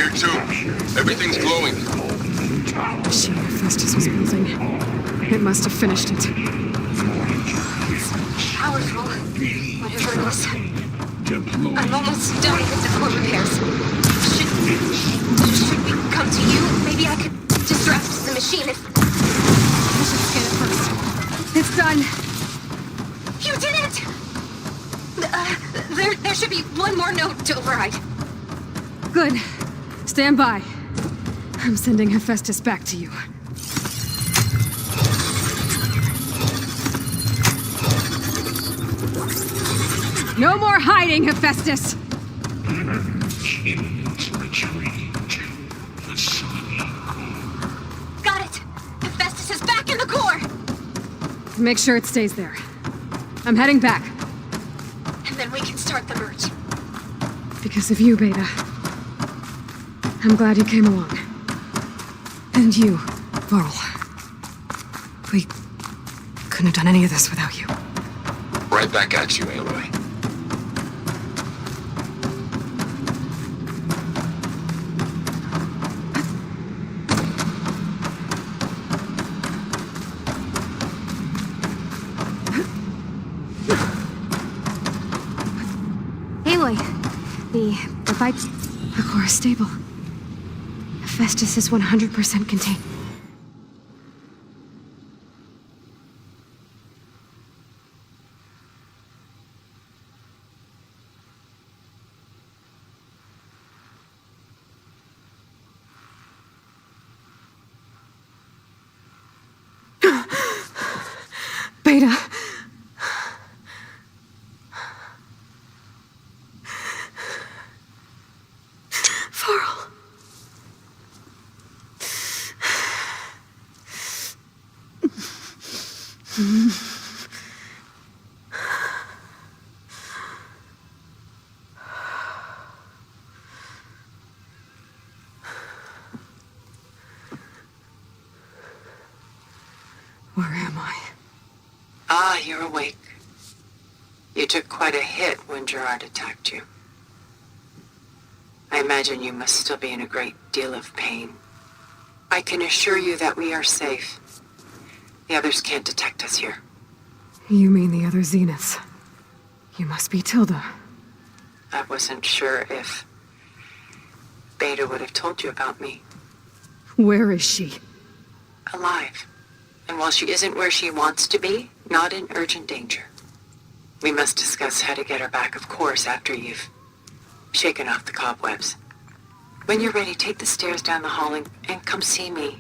here too. Everything's glowing. The machine Hephaestus was building. It must have finished it. Powerful. Whatever it is. I'm almost done with the core repairs. Should we come to you? Maybe I could disrupt the machine if... I should scan it first. It's done. You did it! There should be one more note to override. Good. Stand by. I'm sending Hephaestus back to you. No more hiding, Hephaestus! Got it! Hephaestus is back in the core! Make sure it stays there. I'm heading back. And then we can start the merge. Because of you, Beta. I'm glad you came along. And you, Varl. We couldn't have done any of this without you. Right back at you, Aloy. The pipes... The core is stable. Hephaestus is 100% contained. Beta... Where am I? Ah, you're awake. You took quite a hit when Gerard attacked you. I imagine you must still be in a great deal of pain. I can assure you that we are safe. The others can't detect us here. You mean the other Zeniths? You must be Tilda. I wasn't sure if Beta would have told you about me. Where is she? Alive. And while she isn't where she wants to be, not in urgent danger. We must discuss how to get her back, of course, after you've shaken off the cobwebs. When you're ready, take the stairs down the hall and come see me.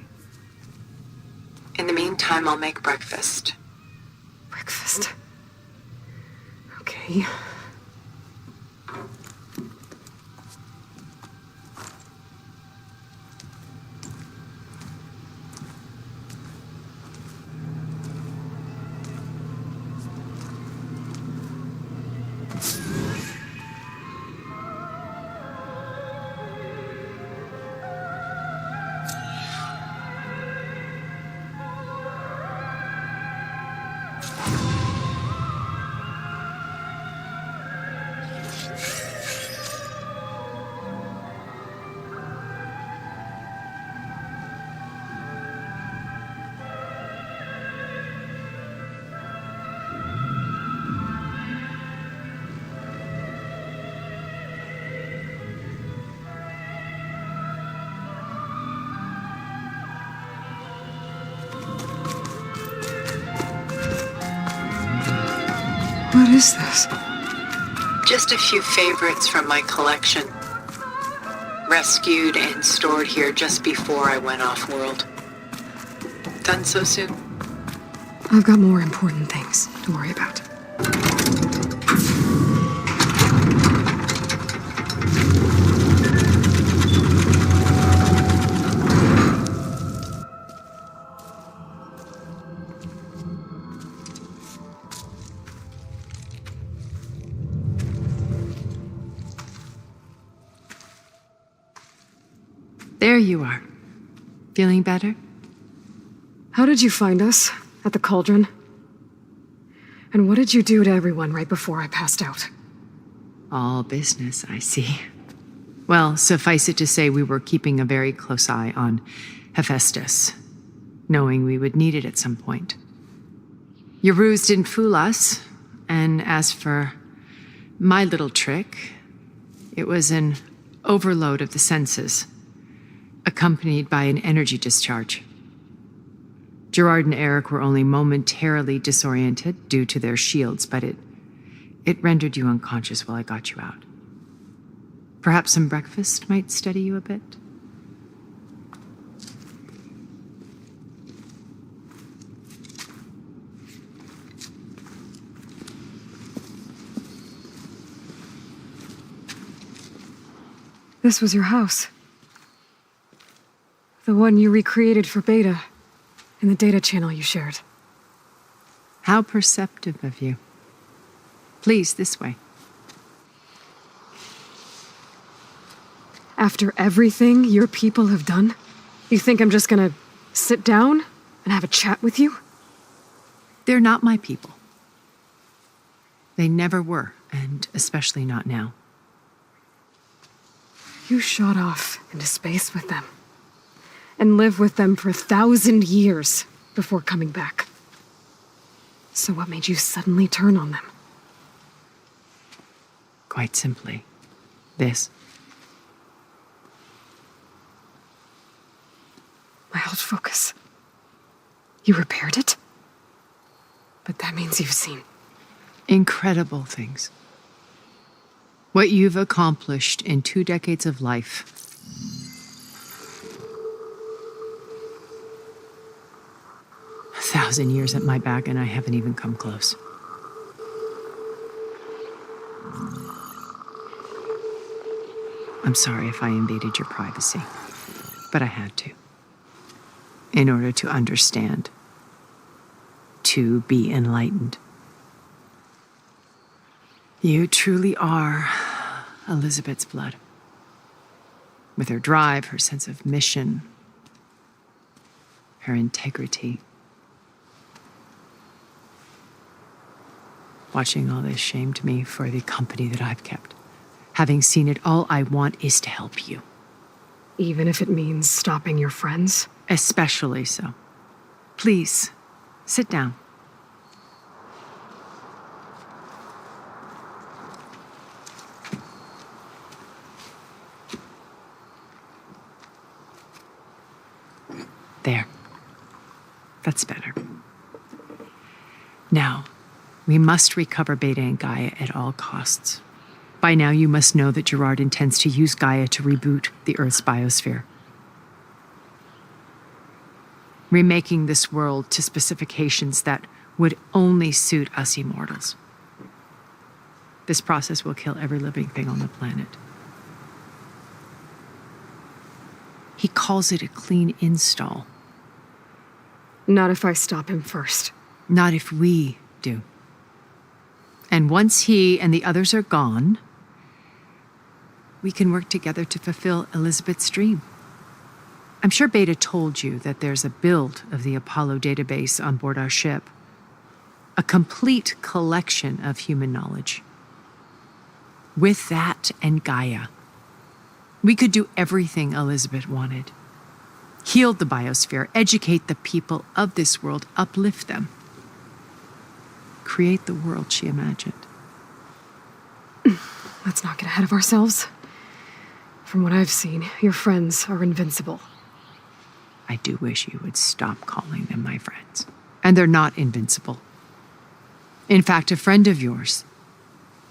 In the meantime, I'll make breakfast. Breakfast? Okay. What is this? Just a few favorites from my collection. Rescued and stored here just before I went off-world. Done so soon? I've got more important things to worry about. There you are. Feeling better? How did you find us? At the cauldron? And what did you do to everyone right before I passed out? All business, I see. Well, suffice it to say we were keeping a very close eye on Hephaestus, knowing we would need it at some point. Your ruse didn't fool us, and as for my little trick, it was an overload of the senses, accompanied by an energy discharge. Gerard and Eric were only momentarily disoriented due to their shields, but it rendered you unconscious while I got you out. Perhaps some breakfast might steady you a bit? This was your house. The one you recreated for Beta in the data channel you shared. How perceptive of you. Please, this way. After everything your people have done, you think I'm just gonna sit down and have a chat with you? They're not my people. They never were, and especially not now. You shot off into space with them and lived with them for 1,000 years before coming back. So what made you suddenly turn on them? Quite simply, this. My old focus. You repaired it? But that means you've seen Incredible things. What you've accomplished in 2 decades of life. A 1,000 years at my back, and I haven't even come close. I'm sorry if I invaded your privacy, but I had to. In order to understand, to be enlightened. You truly are Elizabeth's blood. With her drive, her sense of mission, her integrity. Watching all this shamed me for the company that I've kept. Having seen it, all I want is to help you. even if it means stopping your friends. Especially so. Please, sit down. There. That's better. Now, we must recover Beta and Gaia at all costs. By now, you must know that Gerard intends to use Gaia to reboot the Earth's biosphere. Remaking this world to specifications that would only suit us immortals. This process will kill every living thing on the planet. He calls it a clean install. Not if I stop him first. Not if we do. And once he and the others are gone, we can work together to fulfill Elizabeth's dream. I'm sure Beta told you that there's a build of the Apollo database on board our ship. A complete collection of human knowledge. With that and Gaia, we could do everything Elizabeth wanted. Heal the biosphere, educate the people of this world, uplift them. Create the world she imagined. Let's not get ahead of ourselves. From what I've seen, your friends are invincible. I do wish you would stop calling them my friends. And they're not invincible. In fact, a friend of yours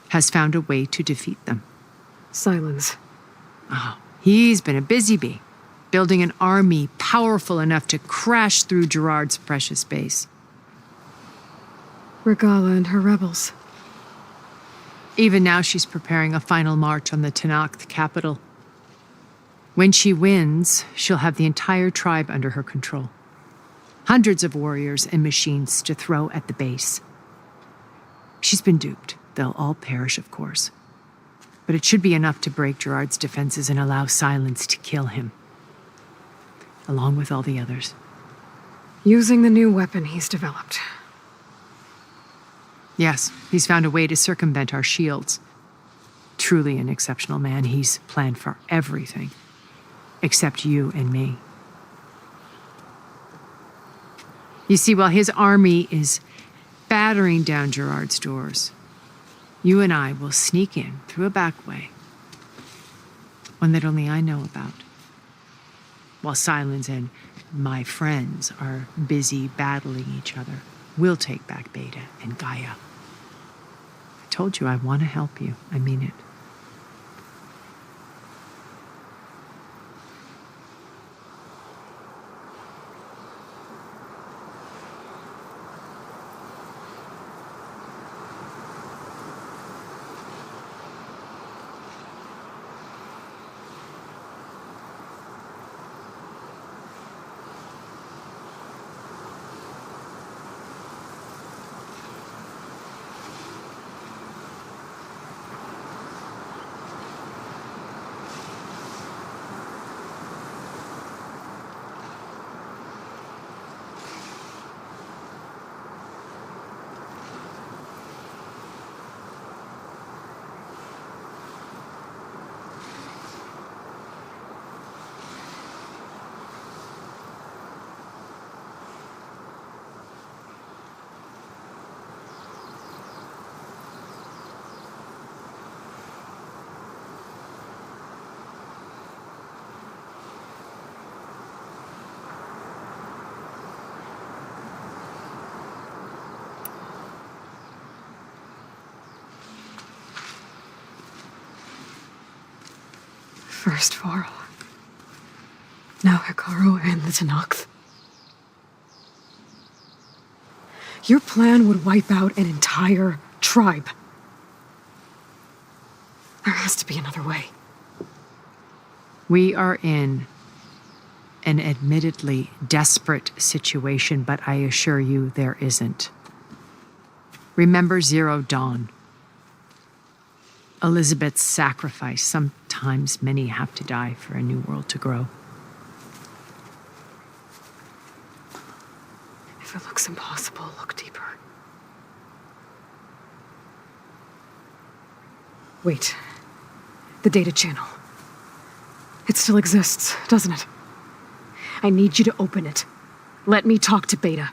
has found a way to defeat them. Silence. Oh, he's been a busy bee, building an army powerful enough to crash through Gerard's precious base. Regala and her rebels. Even now, she's preparing a final march on the Tanakh capital. When she wins, she'll have the entire tribe under her control. Hundreds of warriors and machines to throw at the base. She's been duped. They'll all perish, of course. But it should be enough to break Gerard's defenses and allow Silence to kill him. Along with all the others. Using the new weapon he's developed. Yes, he's found a way to circumvent our shields. truly an exceptional man. He's planned for everything, except you and me. You see, while his army is battering down Gerard's doors, you and I will sneak in through a back way, one that only I know about, while Silence and my friends are busy battling each other. We'll take back Beta and Gaia. I told you I want to help you. I mean it. First Varl. Now Hikaru and the Tenakth. Your plan would wipe out an entire tribe. There has to be another way. We are in an admittedly desperate situation, but I assure you there isn't. Remember Zero Dawn. Elizabeth's sacrifice. Sometimes many have to die for a new world to grow. If it looks impossible, look deeper. Wait. The data channel. It still exists, doesn't it? I need you to open it. Let me talk to Beta.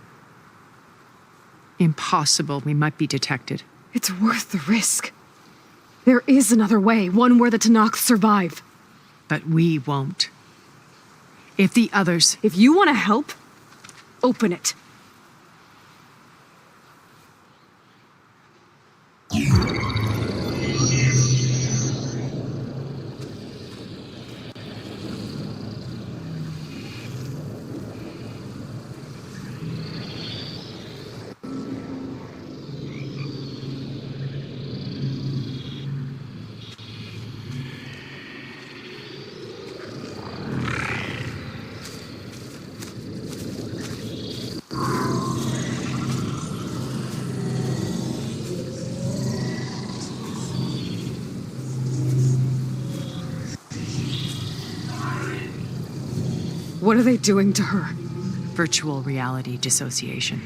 Impossible. We might be detected. It's worth the risk. There is another way, one where the Tenakth survive. But we won't. If the others... If you want to help, open it. What are they doing to her? Virtual reality dissociation.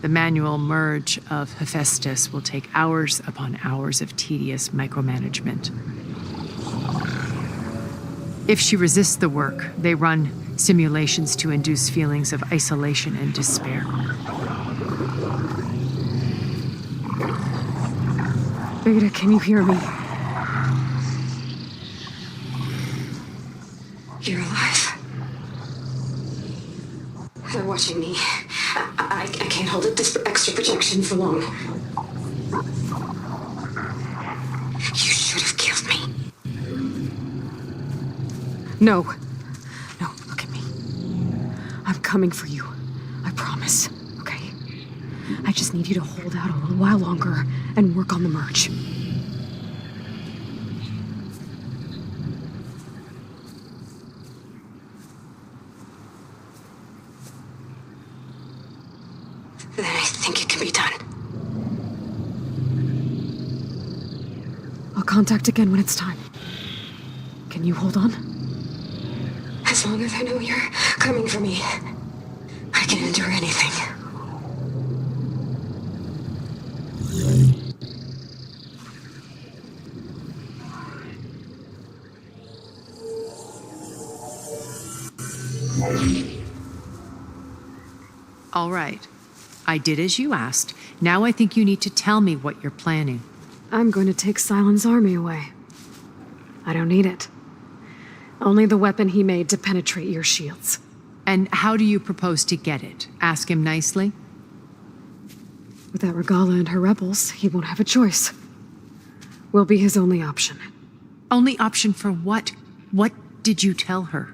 The manual merge of Hephaestus will take hours upon hours of tedious micromanagement. If she resists the work, they run simulations to induce feelings of isolation and despair. Beta, can you hear me? You're alive. They're watching me. I can't hold up this extra projection for long. You should have killed me. No. No, look at me. I'm coming for you. I promise, okay? I just need you to hold out a little while longer and work on the merge. Then I think it can be done. I'll contact again when it's time. Can you hold on? As long as I know you're coming for me, I can endure anything. All right. I did as you asked. Now I think you need to tell me what you're planning. I'm going to take Silent's army away. I don't need it. Only the weapon he made to penetrate your shields. And how do you propose to get it? Ask him nicely? Without Regala and her rebels, he won't have a choice. We'll be his only option. Only option for what? What did you tell her?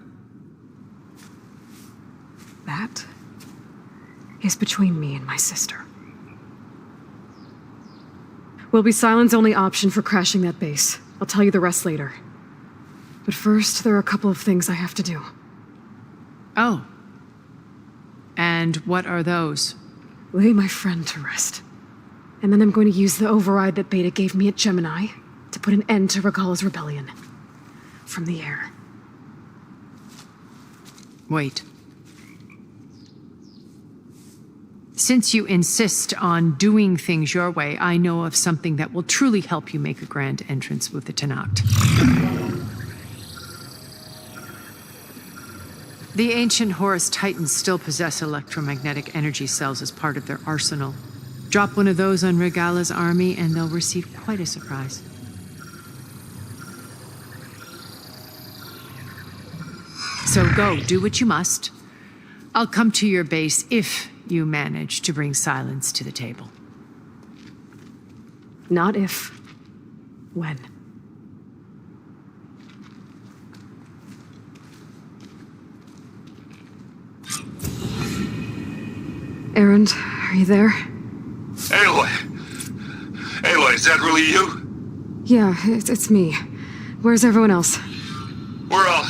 That is between me and my sister. Will be Silent's only option for crashing that base. I'll tell you the rest later. But first, there are a couple of things I have to do. Oh. And what are those? Lay my friend to rest. And then I'm going to use the override that Beta gave me at Gemini to put an end to Regala's rebellion. From the air. Wait. Since you insist on doing things your way, I know of something that will truly help you make a grand entrance with the Tenakt. The ancient Horus Titans still possess electromagnetic energy cells as part of their arsenal. Drop one of those on Regala's army and they'll receive quite a surprise. So go, do what you must. I'll come to your base if you manage to bring Silence to the table. Not if. When. Erend, are you there? Aloy! Aloy, is that really you? Yeah, it's me. Where's everyone else? We're all...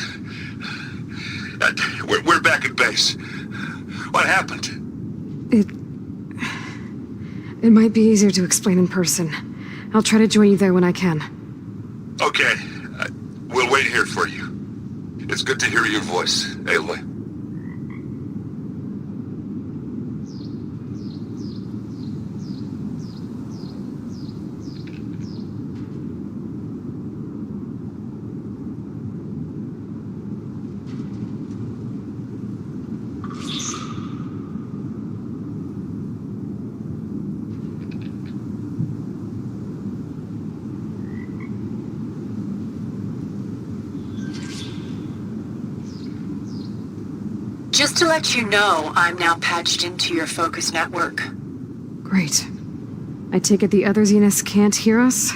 we're back at base. What happened? It might be easier to explain in person. I'll try to join you there when I can. Okay. We'll wait here for you. It's good to hear your voice, Aloy. Just to let you know, I'm now patched into your focus network. Great. I take it the other Zeniths can't hear us?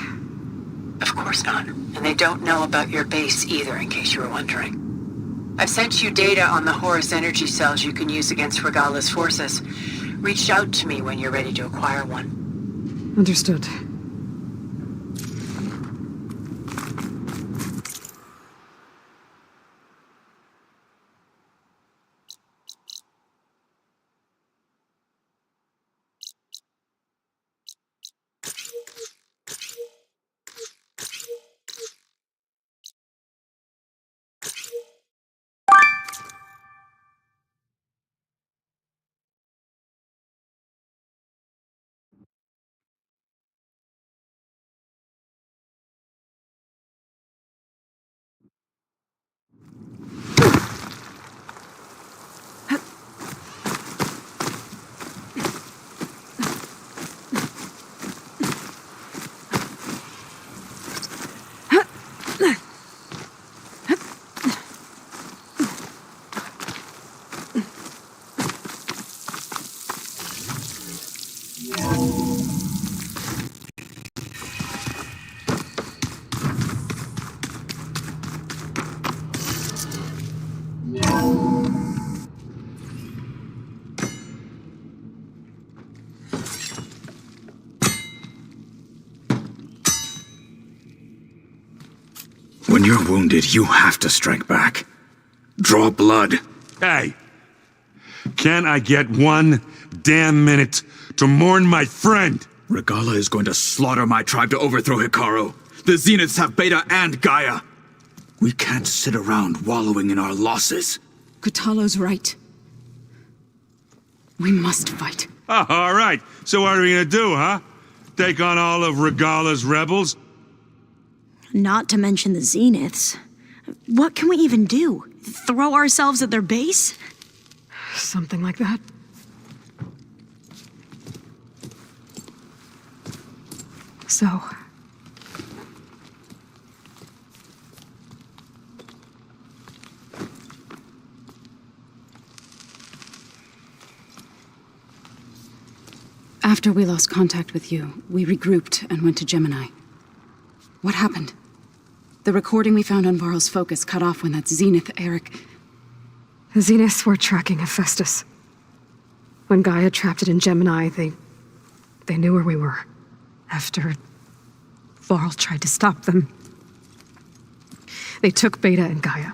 Of course not. And they don't know about your base either, in case you were wondering. I've sent you data on the Horus energy cells you can use against Regala's forces. Reach out to me when you're ready to acquire one. Understood. When you're wounded, you have to strike back. Draw blood. Hey, can I get one damn minute to mourn my friend? Regala is going to slaughter my tribe to overthrow Hikaru. The Zeniths have Beta and Gaia. We can't sit around wallowing in our losses. Kutalo's right. We must fight. Oh, all right. So what are we gonna do, huh? Take on all of Regala's rebels? Not to mention the Zeniths. What can we even do? Throw ourselves at their base? Something like that. So... After we lost contact with you, we regrouped and went to Gemini. What happened? The recording we found on Varl's focus cut off when that Zenith Eric... The Zeniths were tracking Hephaestus. When Gaia trapped it in Gemini, they knew where we were. After Varl tried to stop them, they took Beta and Gaia.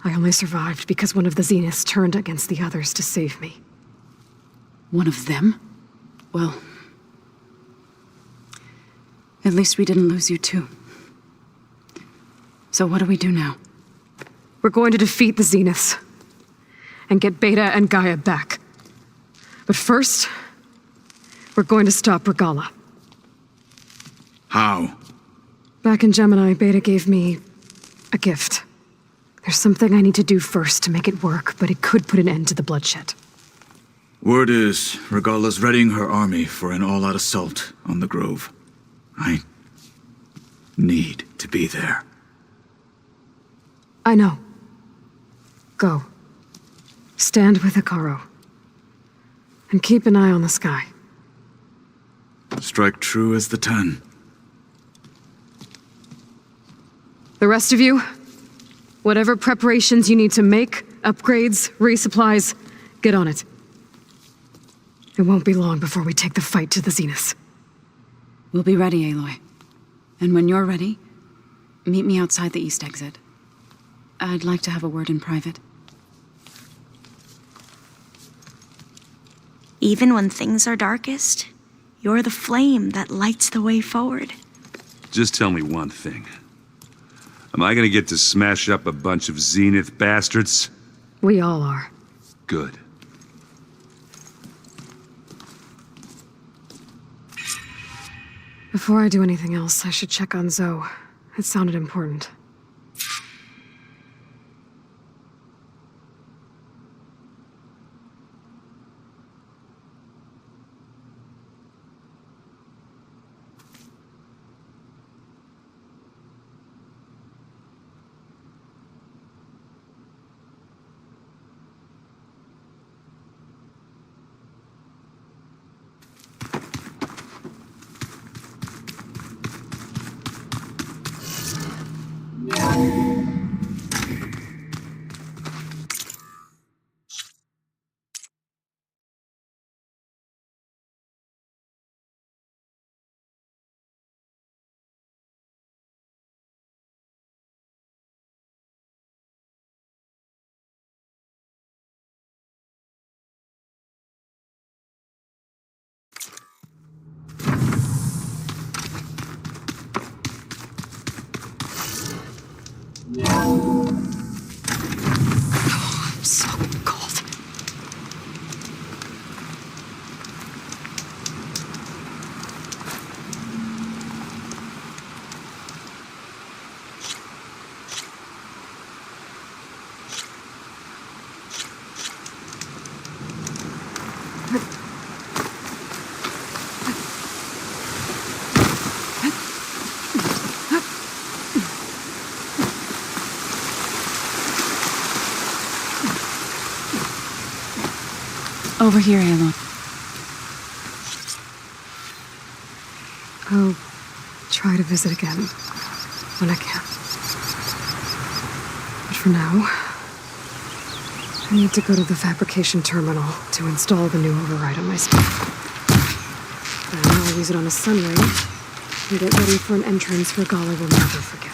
I only survived because one of the Zeniths turned against the others to save me. One of them? Well... At least we didn't lose you too. So what do we do now? We're going to defeat the Zeniths and get Beta and Gaia back. But first, we're going to stop Regala. How? Back in Gemini, Beta gave me a gift. There's something I need to do first to make it work, but it could put an end to the bloodshed. Word is, Regala's readying her army for an all-out assault on the Grove. I need to be there. I know. Go. Stand with Hikaru. And keep an eye on the sky. Strike true as the 10. The rest of you, whatever preparations you need to make, upgrades, resupplies, get on it. It won't be long before we take the fight to the Zeniths. We'll be ready, Aloy. And when you're ready, meet me outside the east exit. I'd like to have a word in private. Even when things are darkest, you're the flame that lights the way forward. Just tell me one thing. Am I gonna get to smash up a bunch of Zenith bastards? We all are. Good. Before I do anything else, I should check on Zoe. It sounded important. I'm so cold. Over here, Aloy. I'll try to visit again when I can. But for now, I need to go to the fabrication terminal to install the new override on my stuff. Then I'll use it on a sunray and get ready for an entrance Regala will never forget.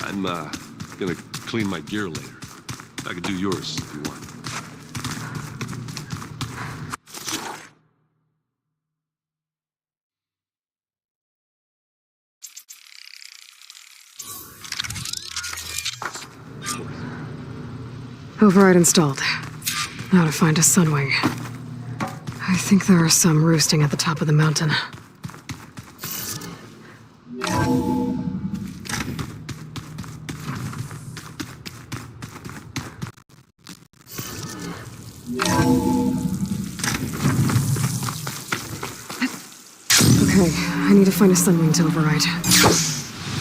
I'm, gonna clean my gear later. I could do yours if you want. Override installed. Now to find a sunwing. I think there are some roosting at the top of the mountain. Okay, I need to find a sunwing to override.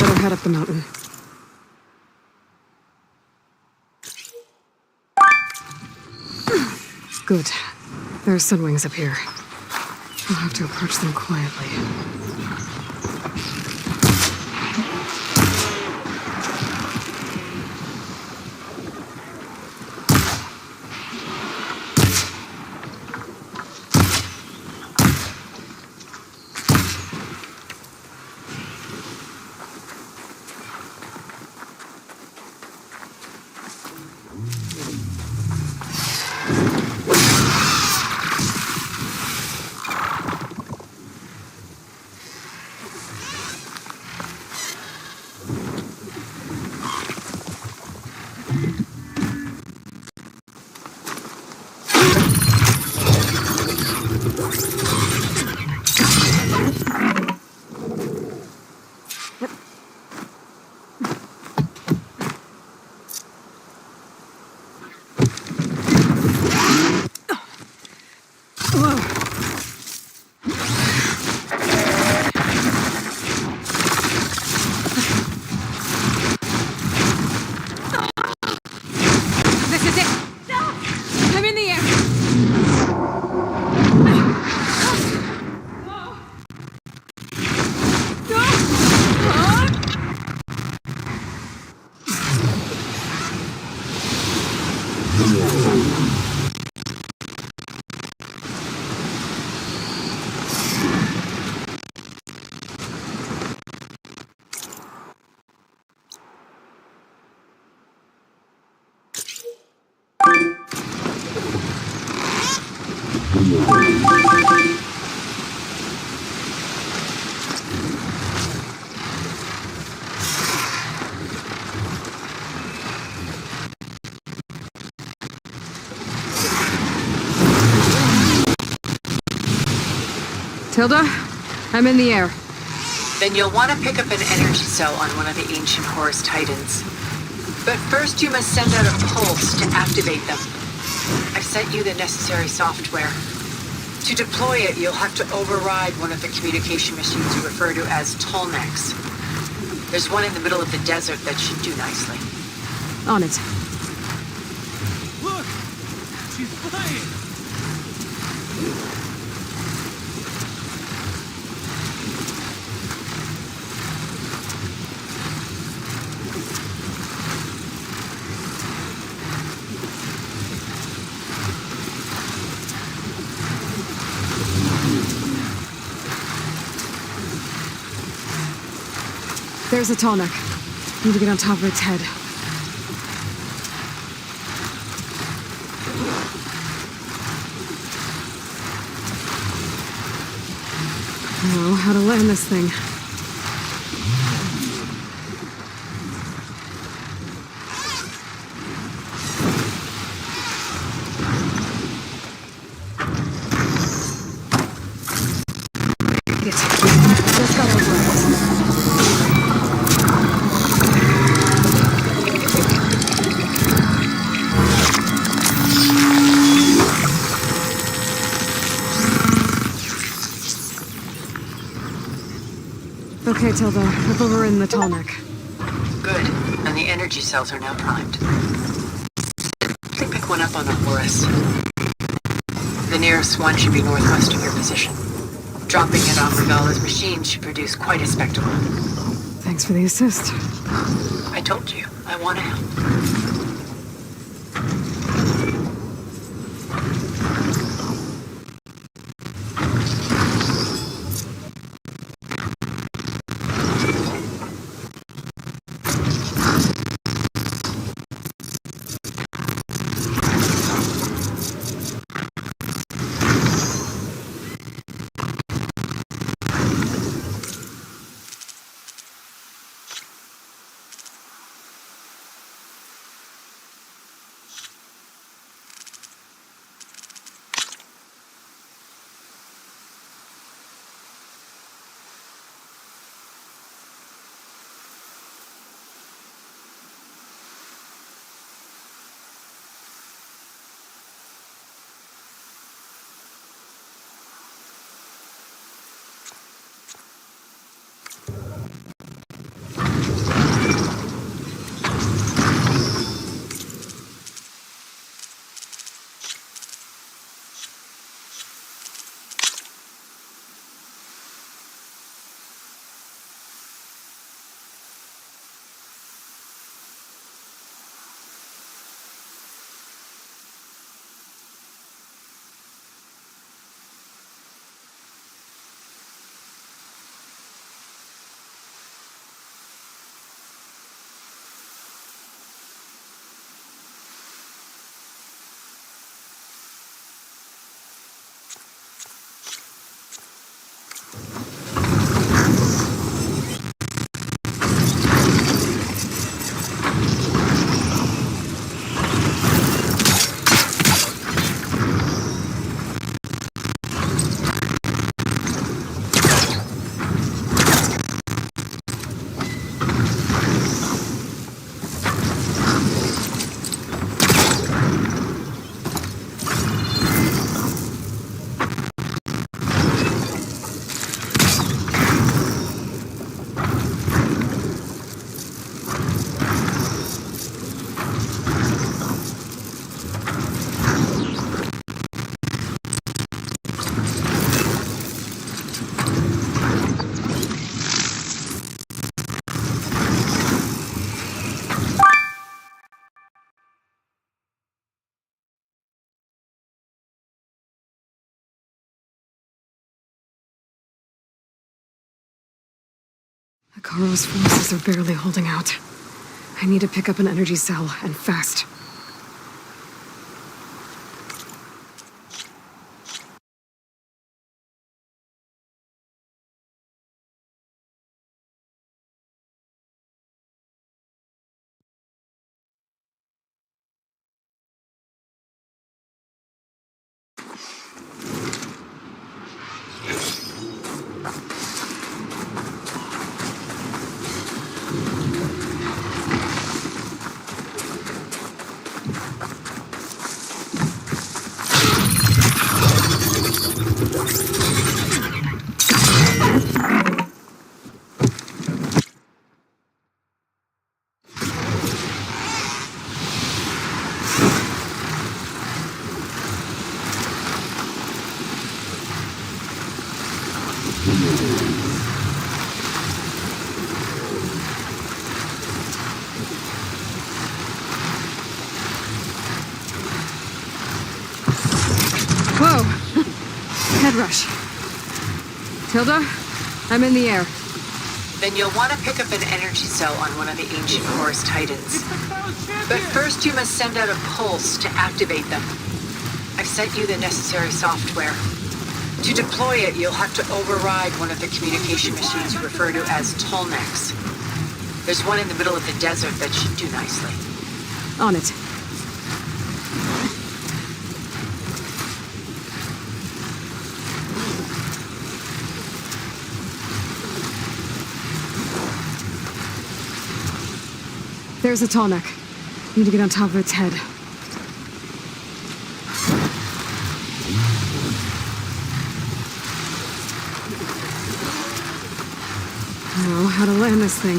Better head up the mountain. Good. There are sunwings up here. I'll have to approach them quietly. Tilda, I'm in the air. Then you'll want to pick up an energy cell on one of the ancient Horus Titans. But first you must send out a pulse to activate them. I've sent you the necessary software. To deploy it, you'll have to override one of the communication machines you refer to as Tolnecs. There's one in the middle of the desert that should do nicely. On it. Look! She's flying! There's a Tolnec. Need to get on top of its head. I know how to land this thing. Just got over it. Okay, Tilda. I've overridden the Tolnec. Good. And the energy cells are now primed. They pick one up on the Horus. The nearest one should be northwest of your position. Dropping it on Regala's machine should produce quite a spectacle. Thanks for the assist. I told you, I want to help. Akaro's forces are barely holding out. I need to pick up an energy cell, and fast. Whoa! Head rush. Tilda, I'm in the air. Then you'll want to pick up an energy cell on one of the ancient Horus Titans. But first you must send out a pulse to activate them. I've sent you the necessary software. To deploy it, you'll have to override one of the communication machines you refer to as Tolnecs. There's one in the middle of the desert that should do nicely. On it. There's a tall neck. Need to get on top of its head. Know how to land this thing.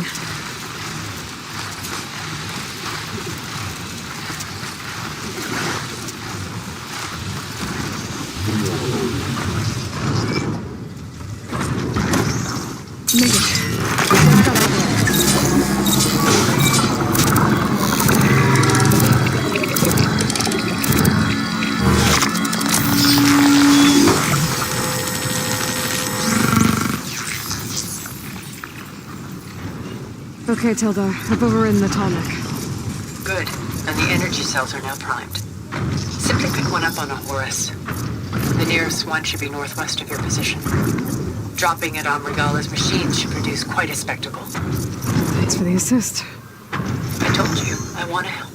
Made it. Okay, Tilda. I've overridden the tall neck. Good. And the energy cells are now primed. Simply pick one up on a Horus. The nearest one should be northwest of your position. Dropping it on Regala's machine should produce quite a spectacle. Thanks for the assist. I told you, I want to help.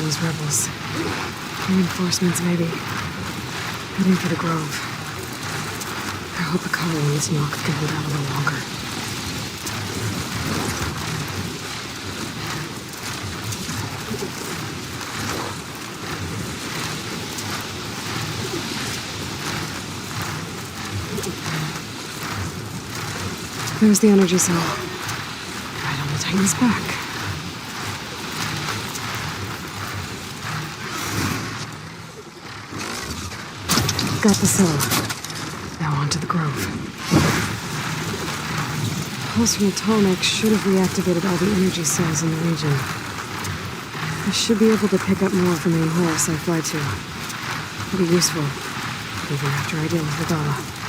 Those rebels. Reinforcements, maybe. Heading for the Grove. I hope Akala and this knock can hold out a little longer. There's the energy cell. Right on the Titan's back. Got the cell. Now on to the Grove. pulse from the tonic should have reactivated all the energy cells in the region. I should be able to pick up more from any horse I fly to. It'll be useful, even after I deal with Regala.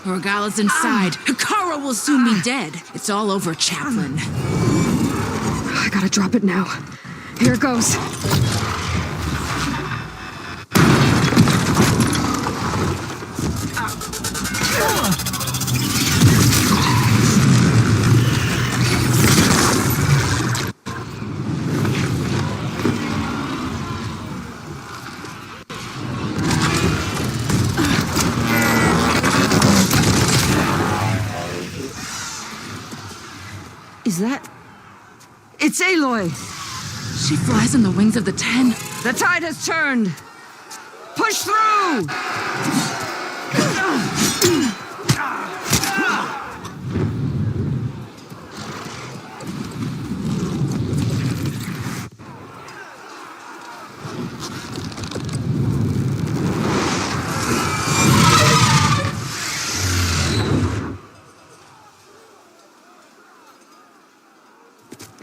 Regala's inside. Hikaru will soon be dead. It's all over, Chaplain. I gotta drop it now. Here it goes. Is that... It's Aloy! She flies on the wings of the 10. The tide has turned! Push through!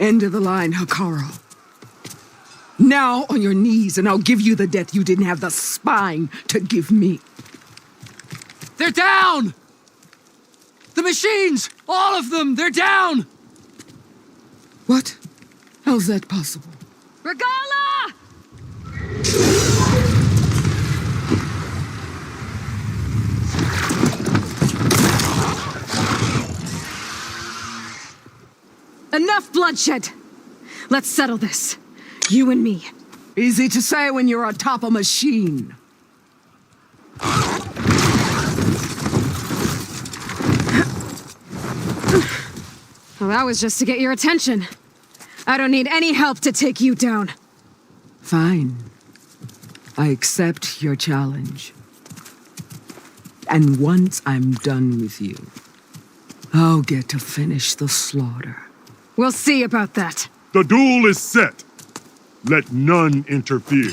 End of the line, Hikaru. Now on your knees, and I'll give you the death you didn't have the spine to give me. They're down! The machines! All of them! They're down! What? How's that possible? Regala! Enough bloodshed! Let's settle this. You and me. Easy to say when you're atop a machine. Well, that was just to get your attention. I don't need any help to take you down. Fine. I accept your challenge. And once I'm done with you, I'll get to finish the slaughter. We'll see about that. The duel is set. Let none interfere.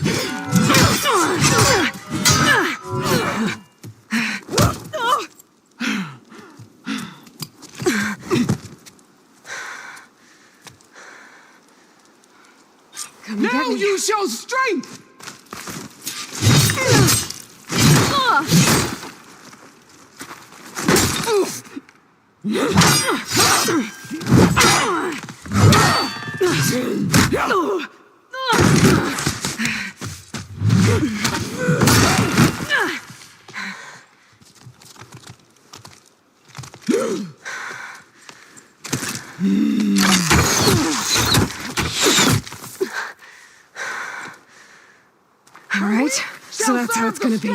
Come Now get me. you show strength! All right, so that's how it's gonna be.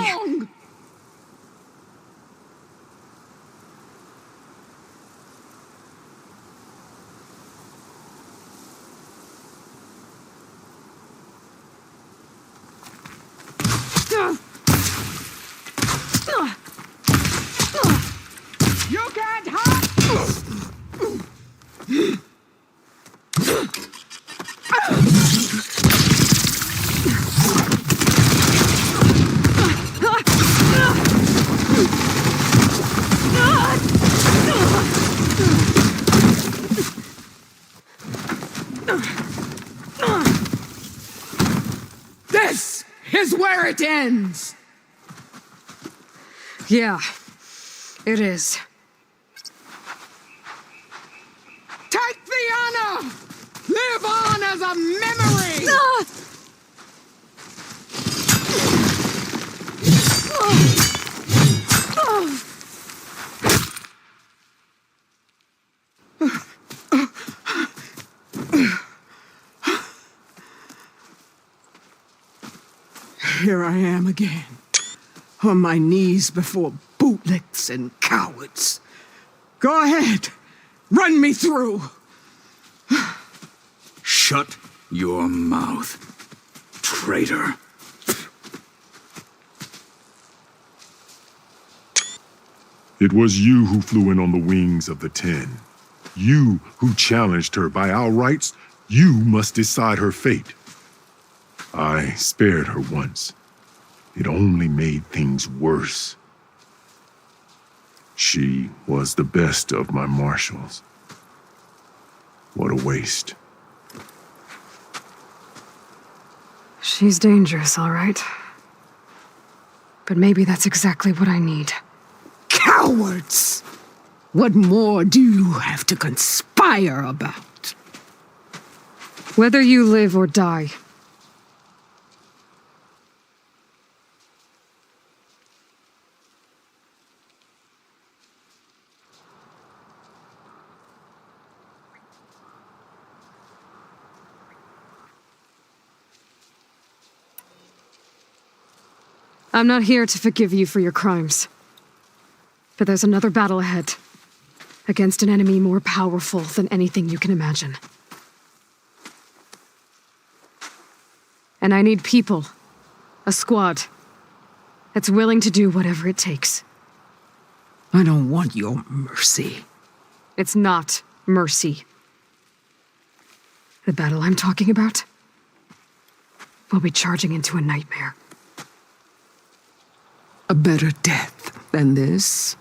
You can't hide! This is where it ends! Yeah, It is. Take the honor! Live on as a memory! Here I am again, on my knees before bootlicks and cowards. Go ahead, run me through. Shut your mouth, traitor. It was you who flew in on the wings of the 10. You who challenged her. By our rights, you must decide her fate. I spared her once. It only made things worse. She was the best of my marshals. What a waste. She's dangerous, all right. But maybe that's exactly what I need. Cowards! What more do you have to conspire about? Whether you live or die, I'm not here to forgive you for your crimes. But there's another battle ahead, against an enemy more powerful than anything you can imagine. And I need people, a squad, that's willing to do whatever it takes. I don't want your mercy. It's not mercy. The battle I'm talking about will be charging into a nightmare. A better death than this?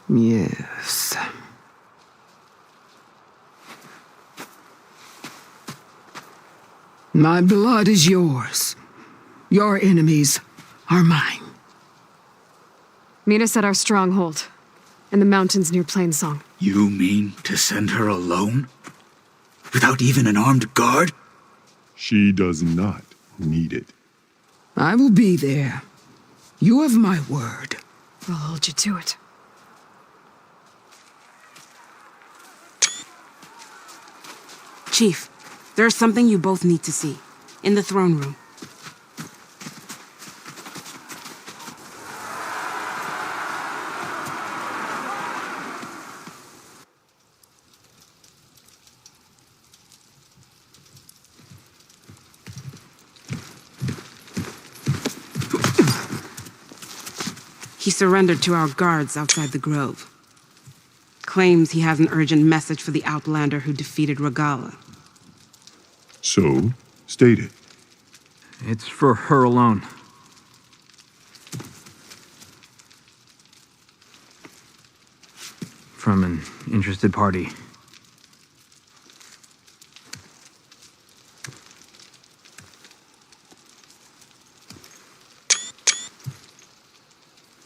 Yes. My blood is yours. Your enemies are mine. Meet us at our stronghold, in the mountains near Plainsong. You mean to send her alone? Without even an armed guard? She does not need it. I will be there. You have my word. I'll hold you to it. Chief, there's something you both need to see. In the throne room. He surrendered to our guards outside the grove. Claims he has an urgent message for the outlander who defeated Regala. So, state it. It's for her alone. From an interested party.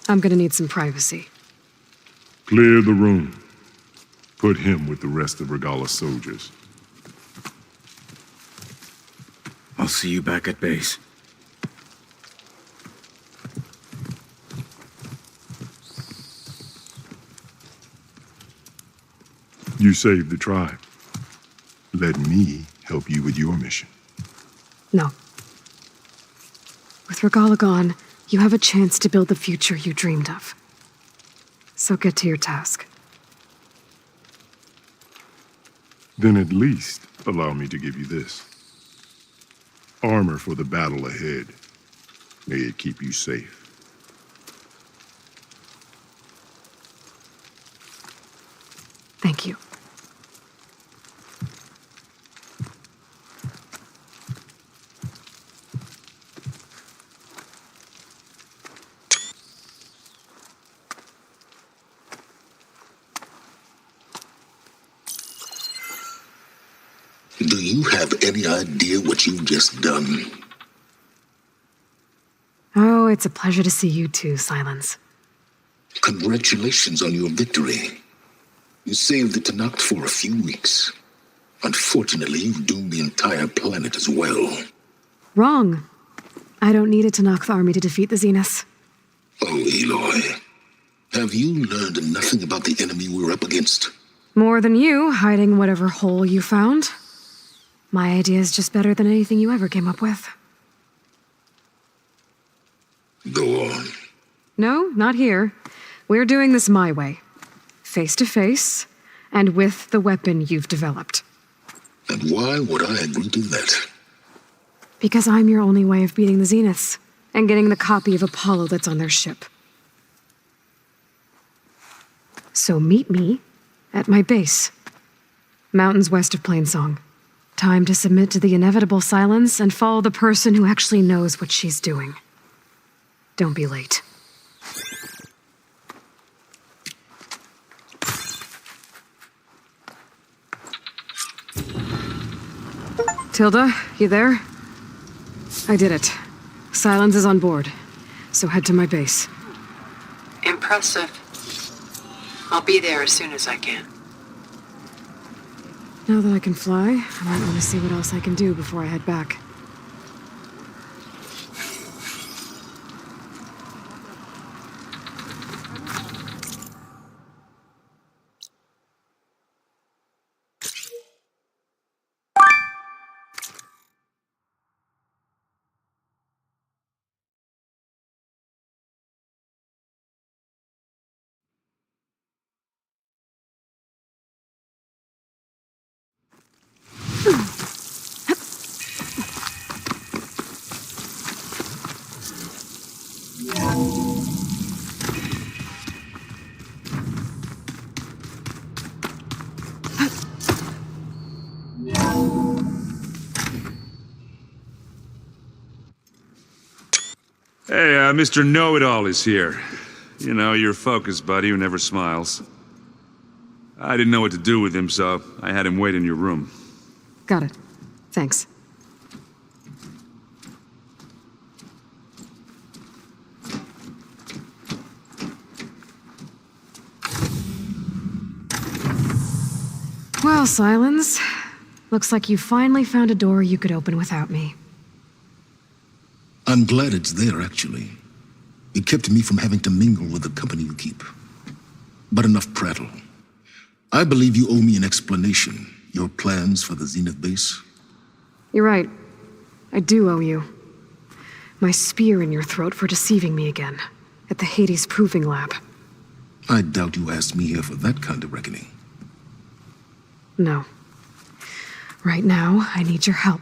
I'm gonna need some privacy. Clear the room. Put him with the rest of Regala's soldiers. I'll see you back at base. You saved the tribe. Let me help you with your mission. No. With Regala gone, you have a chance to build the future you dreamed of. So get to your task. Then at least allow me to give you this. Armor for the battle ahead. May it keep you safe. Thank you. Do you have any idea what you've just done? Oh, it's a pleasure to see you too, Silence. Congratulations on your victory. You saved the Tanakh for a few weeks. Unfortunately, you doomed the entire planet as well. Wrong. I don't need a Tanakh army to defeat the Zeniths. Oh, Aloy. Have you learned nothing about the enemy we're up against? More than you, hiding whatever hole you found. My idea is just better than anything you ever came up with. Go on. No, not here. We're doing this my way. Face to face, and with the weapon you've developed. And why would I agree to that? Because I'm your only way of beating the Zeniths, and getting the copy of Apollo that's on their ship. So meet me at my base. Mountains west of Plainsong. Time to submit to the inevitable silence and follow the person who actually knows what she's doing. Don't be late. Tilda, you there? I did it. Silence is on board, so head to my base. Impressive. I'll be there as soon as I can. Now that I can fly, I might want to see what else I can do before I head back. Hey, Mr. Know-It-All is here. You know, your focus buddy who never smiles. I didn't know what to do with him, so I had him wait in your room. Got it. Thanks. Well, Silence. Looks like you finally found a door you could open without me. I'm glad it's there, actually. It kept me from having to mingle with the company you keep. But enough prattle. I believe you owe me an explanation. Your plans for the Zenith base? You're right. I do owe you. My spear in your throat for deceiving me again. At the Hades Proving Lab. I doubt you asked me here for that kind of reckoning. No. Right now, I need your help.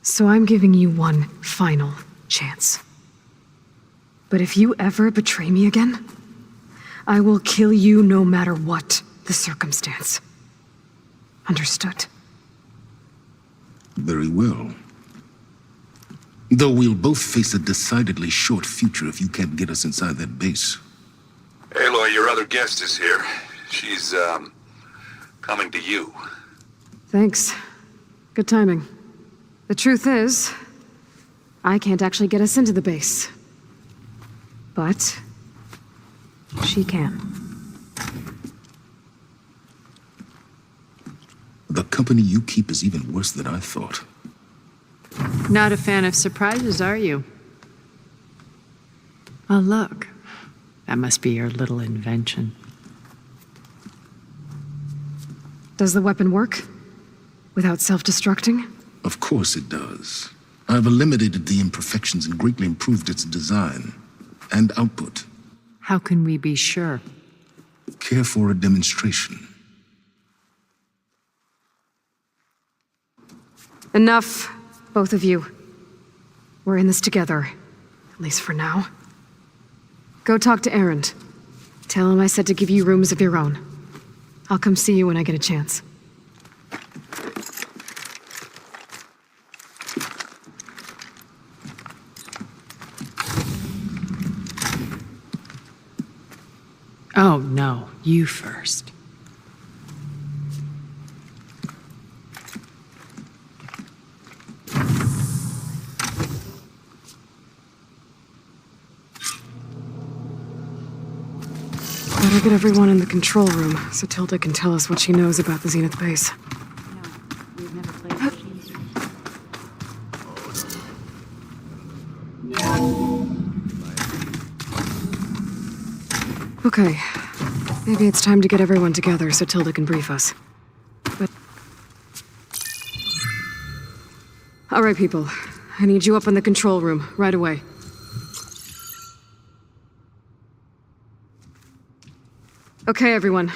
So I'm giving you one final chance. But if you ever betray me again, I will kill you no matter what the circumstance. Understood? Very well. Though we'll both face a decidedly short future if you can't get us inside that base. Aloy, your other guest is here. She's, coming to you. Thanks. Good timing. The truth is, I can't actually get us into the base. But she can. The company you keep is even worse than I thought. Not a fan of surprises, are you? Oh, look. That must be your little invention. Does the weapon work? Without self-destructing? Of course it does. I've eliminated the imperfections and greatly improved its design and output. How can we be sure? Care for a demonstration? Enough, both of you. We're in this together, at least for now. Go talk to Erend. Tell him I said to give you rooms of your own. I'll come see you when I get a chance. Oh, no. You first. Better get everyone in the control room so Tilda can tell us what she knows about the Zenith base. Okay. Maybe it's time to get everyone together so Tilda can brief us. But... All right, people. I need you up in the control room, right away. Okay, everyone.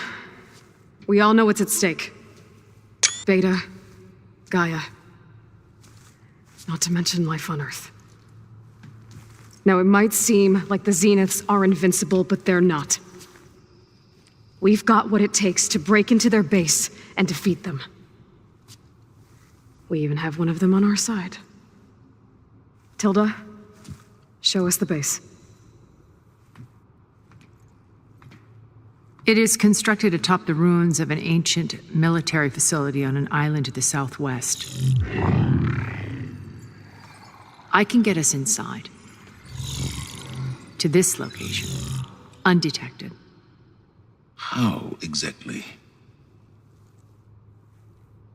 We all know what's at stake. Beta, Gaia. Not to mention life on Earth. Now, it might seem like the Zeniths are invincible, but they're not. We've got what it takes to break into their base and defeat them. We even have one of them on our side. Tilda, show us the base. It is constructed atop the ruins of an ancient military facility on an island to the southwest. I can get us inside. To this location, undetected. How exactly?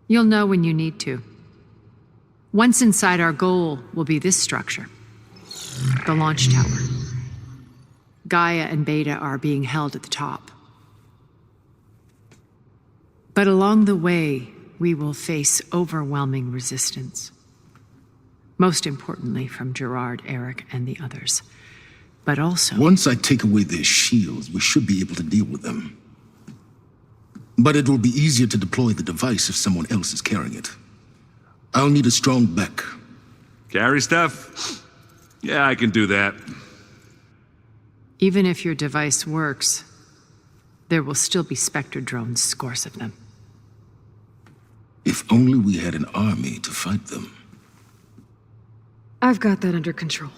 You'll know when you need to. Once inside, our goal will be this structure, the launch tower. Gaia and Beta are being held at the top. But along the way, we will face overwhelming resistance. Most importantly, from Gerard, Eric, and the others. But also... Once I take away their shields, we should be able to deal with them. But it will be easier to deploy the device if someone else is carrying it. I'll need a strong back. Carry stuff? Yeah, I can do that. Even if your device works, there will still be Spectre drones, scores of them. If only we had an army to fight them. I've got that under control.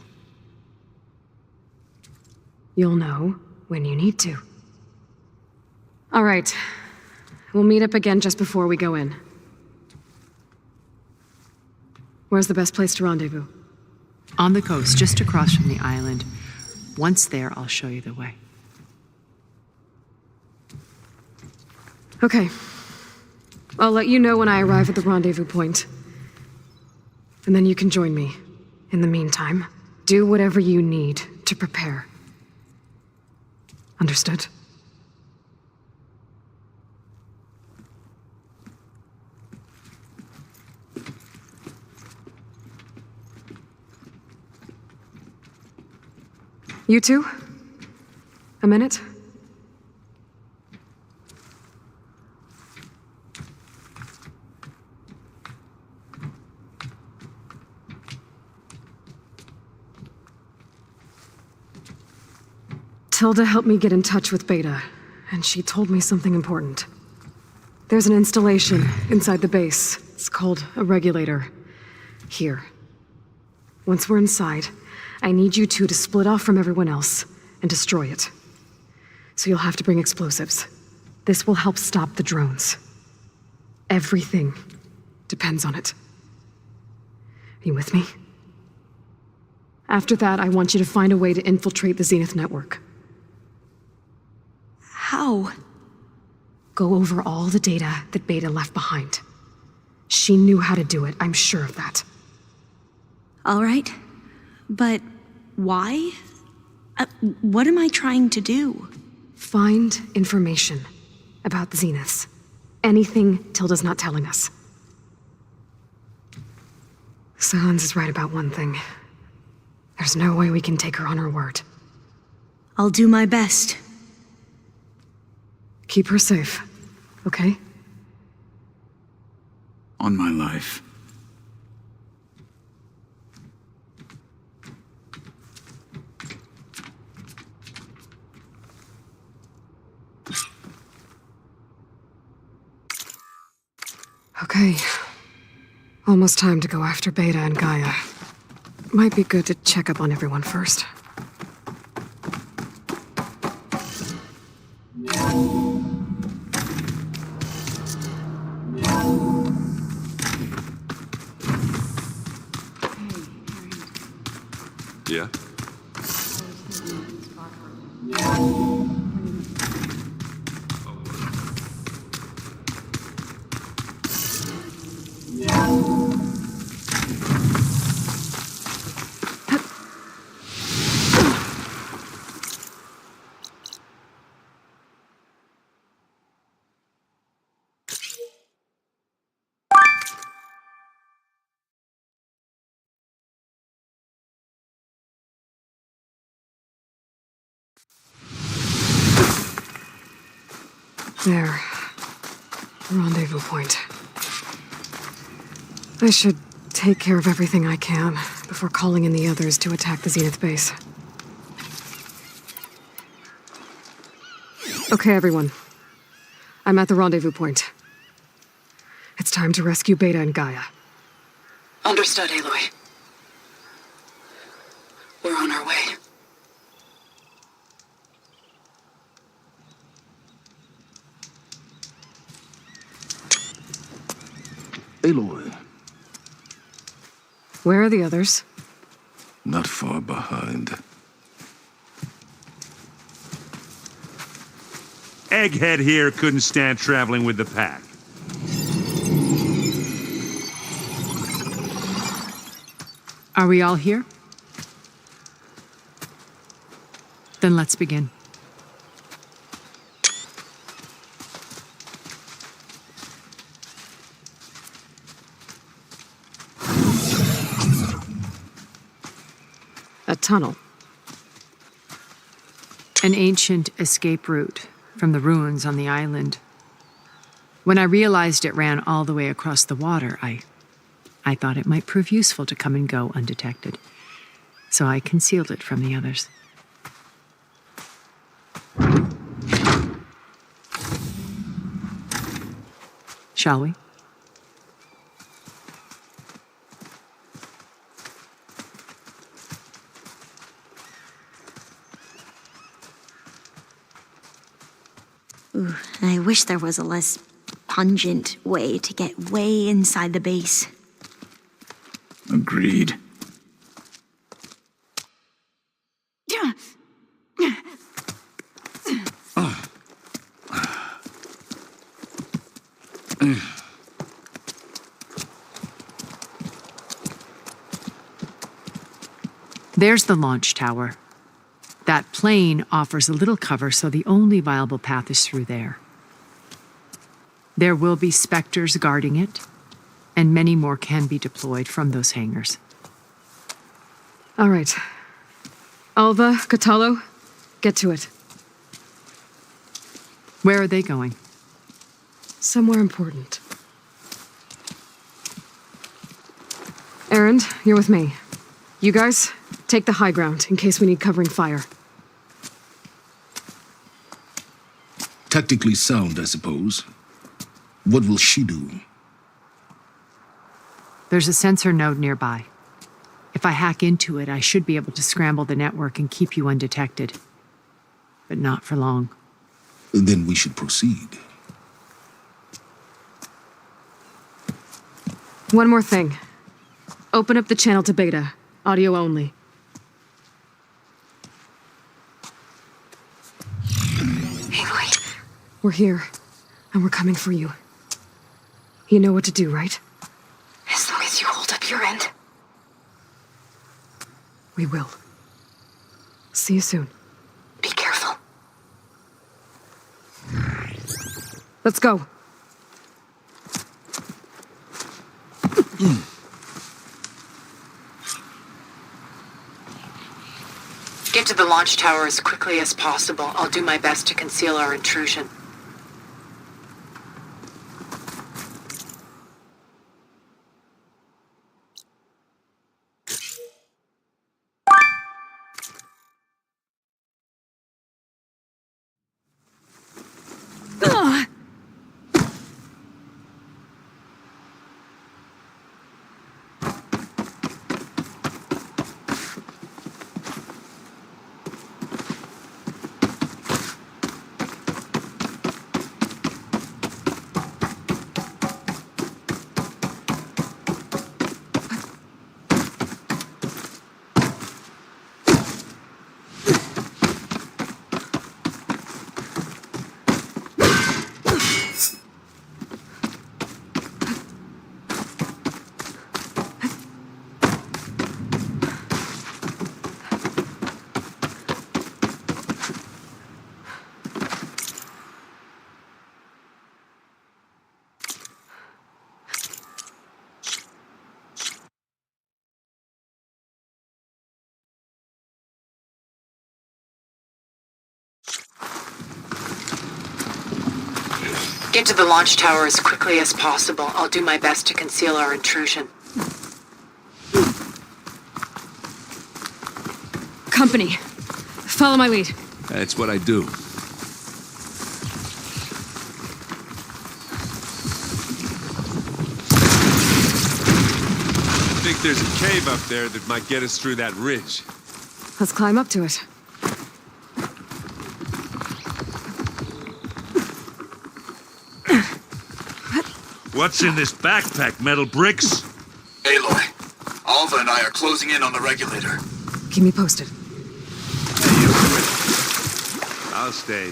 You'll know when you need to. All right. We'll meet up again just before we go in. Where's the best place to rendezvous? On the coast, just across from the island. Once there, I'll show you the way. Okay. I'll let you know when I arrive at the rendezvous point. And then you can join me. In the meantime, do whatever you need to prepare. Understood? You two? A minute? Tilda helped me get in touch with Beta, and she told me something important. There's an installation inside the base. It's called a regulator. Here. Once we're inside, I need you two to split off from everyone else and destroy it. So you'll have to bring explosives. This will help stop the drones. Everything depends on it. Are you with me? After that, I want you to find a way to infiltrate the Zenith network. How? Go over all the data that Beta left behind. She knew how to do it, I'm sure of that. All right. But why? What am I trying to do? Find information about the Zeniths. Anything Tilda's not telling us. Sans is right about one thing. There's no way we can take her on her word. I'll do my best. Keep her safe, okay? On my life. Okay. Almost time to go after Beta and Gaia. Might be good to check up on everyone first. Yeah? There. Rendezvous point. I should take care of everything I can before calling in the others to attack the Zenith base. Okay, everyone. I'm at the rendezvous point. It's time to rescue Beta and Gaia. Understood, Aloy. We're on our way. Aloy, Where are the others? not far behind. Egghead here couldn't stand traveling with the pack. Are we all here? Then let's begin. A tunnel. An ancient escape route from the ruins on the island. When I realized it ran all the way across the water, I thought it might prove useful to come and go undetected. So I concealed it from the others. Shall we? Ooh, I wish there was a less pungent way to get way inside the base. Agreed. There's the launch tower. That plane offers a little cover, so the only viable path is through there. There will be Spectres guarding it, and many more can be deployed from those hangars. All right. Alva, Catalo, get to it. Where are they going? Somewhere important. Erend, you're with me. You guys, take the high ground in case we need covering fire. Tactically sound, I suppose. What will she do? There's a sensor node nearby. If I hack into it, I should be able to scramble the network and keep you undetected. But not for long. Then we should proceed. One more thing. Open up the channel to Beta. Audio only. Aloy. We're here, and we're coming for you. You know what to do, right? As long as you hold up your end. We will. See you soon. Be careful. Let's go. Get to the launch tower as quickly as possible. I'll do my best to conceal our intrusion. Get to the launch tower as quickly as possible. I'll do my best to conceal our intrusion. Company. Follow my lead. That's what I do. I think there's a cave up there that might get us through that ridge. Let's climb up to it. What's in this backpack? Metal bricks? Aloy, Alva and I are closing in on the regulator. Keep me posted. I'll stay.